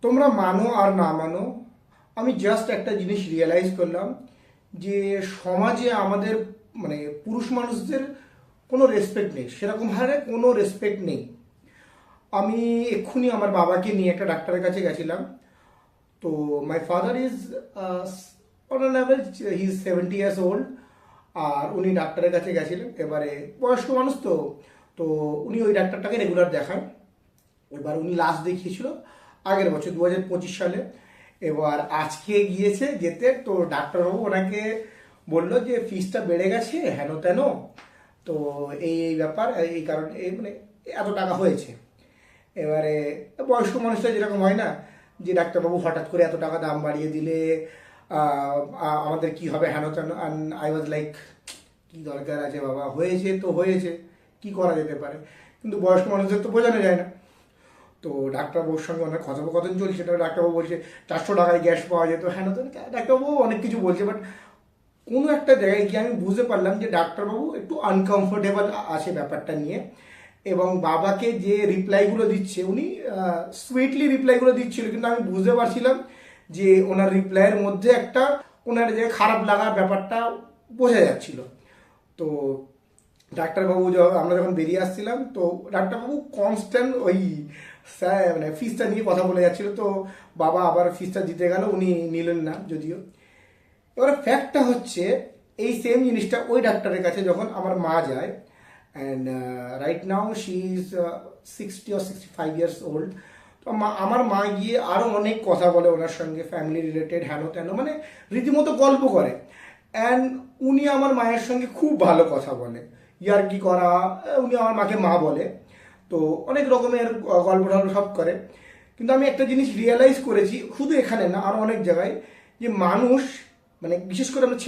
তোমরা মানো আর না মানো, আমি জাস্ট একটা জিনিস রিয়েলাইজ করলাম যে সমাজে আমাদের মানে পুরুষ মানুষদের কোনো রেসপেক্ট নেই, সেরকম হারে কোনো রেসপেক্ট নেই। আমি এক্ষুনি আমার বাবাকে নিয়ে একটা ডাক্তারের কাছে গেছিলাম। তো my father is on an average he is 70 years old. আর উনি ডাক্তারের কাছে গেছিলেন, এবারে বয়স্ক মানুষ তো তো উনি ওই ডাক্তারটাকে রেগুলার দেখান। এবার উনি লাস্ট দেখিয়েছিল আগের বছর 2025 সালে। এবার আজকে গিয়েছে যেতে, তো ডাক্তারবাবু ওনাকে বললো যে ফিসটা বেড়ে গেছে হেন তেন। তো এই ব্যাপার, এই কারণে এই মানে এত টাকা হয়েছে। এবারে বয়স্ক মানুষটা যেরকম হয় না, যে ডাক্তারবাবু হঠাৎ করে এত টাকা দাম বাড়িয়ে দিলে আমাদের কি হবে হেন তেন। আই ওয়াজ লাইক, কি দরকার আছে বাবা, হয়েছে তো হয়েছে, কি করা যেতে পারে। কিন্তু বয়স্ক মানুষদের তো বোঝানো যায় না। তো ডাক্তারবাবুর সঙ্গে অনেক কথোপকথন চলছে, সেটা ডাক্তারবাবু বলছে 400 টাকায় গ্যাস পাওয়া যেত হ্যাঁ তো। ডাক্তারবাবু অনেক কিছু বলছে, বাট কোনো একটা জায়গায় গিয়ে আমি বুঝতে পারলাম যে ডাক্তারবাবু একটু আনকমফোর্টেবল আছে ব্যাপারটা নিয়ে। এবং বাবাকে যে রিপ্লাইগুলো দিচ্ছে, উনি সুইটলি রিপ্লাইগুলো দিচ্ছিল, কিন্তু আমি বুঝতে পারছিলাম যে ওনার রিপ্লাইয়ের মধ্যে একটা ওনার যে খারাপ লাগার ব্যাপারটা বোঝা যাচ্ছিল। তো ডাক্তারবাবু আমরা যখন বেরিয়ে আসছিলাম, তো ডাক্তারবাবু কনস্ট্যান্ট ওই মানে ফিসটা নিয়ে কথা বলে যাচ্ছিল। তো বাবা আবার ফিসটা দিতে গেল, উনি নিলেন না যদিও। এবার ফ্যাক্টটা হচ্ছে এই সেম জিনিসটা ওই ডাক্তারের কাছে যখন আমার মা যায়, and right now she is 60 or 65 years old। তো আমার মা গিয়ে আরও অনেক কথা বলে ওনার সঙ্গে, ফ্যামিলি রিলেটেড হেন তেন, মানে রীতিমতো গল্প করে। অ্যান্ড উনি আমার মায়ের সঙ্গে খুব ভালো কথা বলে, ইয়ার্কি করা, উনি আমার মাকে মা বলে। তো অনেক রকমের গল্প টল্প সব করে। কিন্তু আমি একটা জিনিস রিয়েলাইজ করেছি, শুধু এখানে না আরও অনেক জায়গায়, যে মানুষ মানে বিশেষ করে আমরা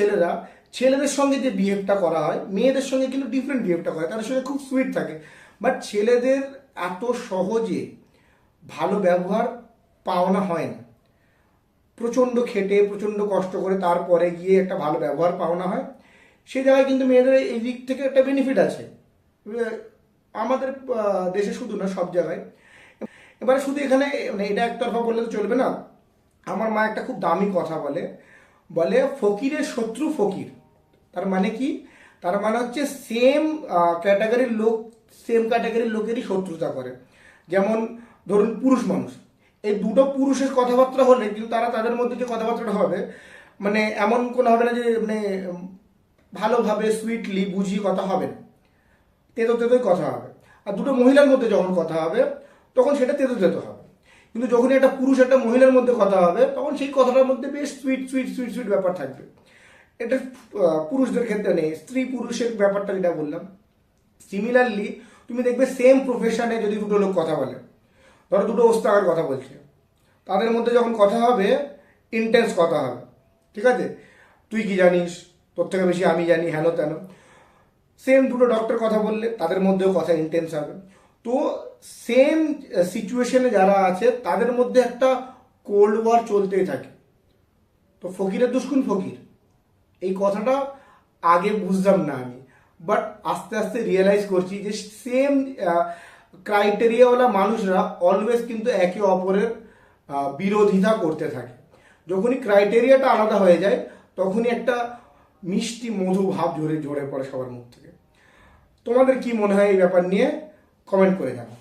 ছেলেদের সঙ্গে যে বিহেভটা করা হয়, মেয়েদের সঙ্গে কিন্তু ডিফারেন্ট বিহেভটা করে, তাদের সঙ্গে খুব সুইট থাকে। বাট ছেলেদের এত সহজে ভালো ব্যবহার পাওনা হয় না। প্রচণ্ড খেটে প্রচণ্ড কষ্ট করে তারপরে গিয়ে একটা ভালো ব্যবহার পাওনা হয়। সেই জায়গায় কিন্তু মেয়েদের এই দিক থেকে একটা বেনিফিট আছে আমাদের দেশে, শুধু না সব জায়গায়। এবারে শুধু এখানে মানে এটা একতরফা বললে তো চলবে না। আমার মা একটা খুব দামি কথা বলে, বলে ফকিরের শত্রু ফকির। তার মানে কি? তার মানে হচ্ছে সেম ক্যাটাগরির লোক সেম ক্যাটাগরির লোকেরই শত্রুতা করে। যেমন ধরুন পুরুষ মানুষ, এই দুটো পুরুষের কথাবার্তা হলে কিন্তু তাদের মধ্যে যে কথাবার্তাটা হবে, মানে এমন কোনো হবে না যে মানে ভালোভাবে সুইটলি বুঝিয়ে কথা হবে না, তেতো তেতোই কথা হবে। আর দুটো মহিলার মধ্যে যখন কথা হবে তখন সেটা তেতো তেতো হবে। কিন্তু যখন একটা পুরুষ একটা মহিলার মধ্যে কথা হবে, তখন সেই কথাটার মধ্যে বেশ সুইট সুইট সুইট সুইট ব্যাপার থাকবে। এটা পুরুষদের ক্ষেত্রে নেই, স্ত্রী পুরুষের ব্যাপারটা যেটা বললাম। সিমিলারলি তুমি দেখবে সেম প্রফেশনে যদি দুটো লোক কথা বলে, ধরো দুটো ওস্তাদের কথা বলছে, তাদের মধ্যে যখন কথা হবে ইন্টেন্স কথা হবে, ঠিক আছে, তুই কি জানিস, তোর থেকে বেশি আমি জানি, হেন তেন। সেম দুটো ডক্টর কথা বললে তাদের মধ্যেও কথা ইন্টেন্স হবে। তো সেম সিচুয়েশনে যারা আছে তাদের মধ্যে একটা কোল্ড ওয়ার চলতেই থাকে। তো ফকিরের দুষ্কুন ফকির, এই কথাটা আগে বুঝতাম না আমি, বাট আস্তে আস্তে রিয়েলাইজ করছি যে সেম ক্রাইটেরিয়াওয়ালা মানুষরা অলওয়েজ কিন্তু একে অপরের বিরোধিতা করতে থাকে। যখনই ক্রাইটেরিয়াটা আলাদা হয়ে যায়, তখনই একটা মিষ্টি মধু ভাব ঝরে ঝরে পড়ে সবার মুখ থেকে। তোমাদের কি মনে হয় এই ব্যাপার নিয়ে? কমেন্ট করে জানাও।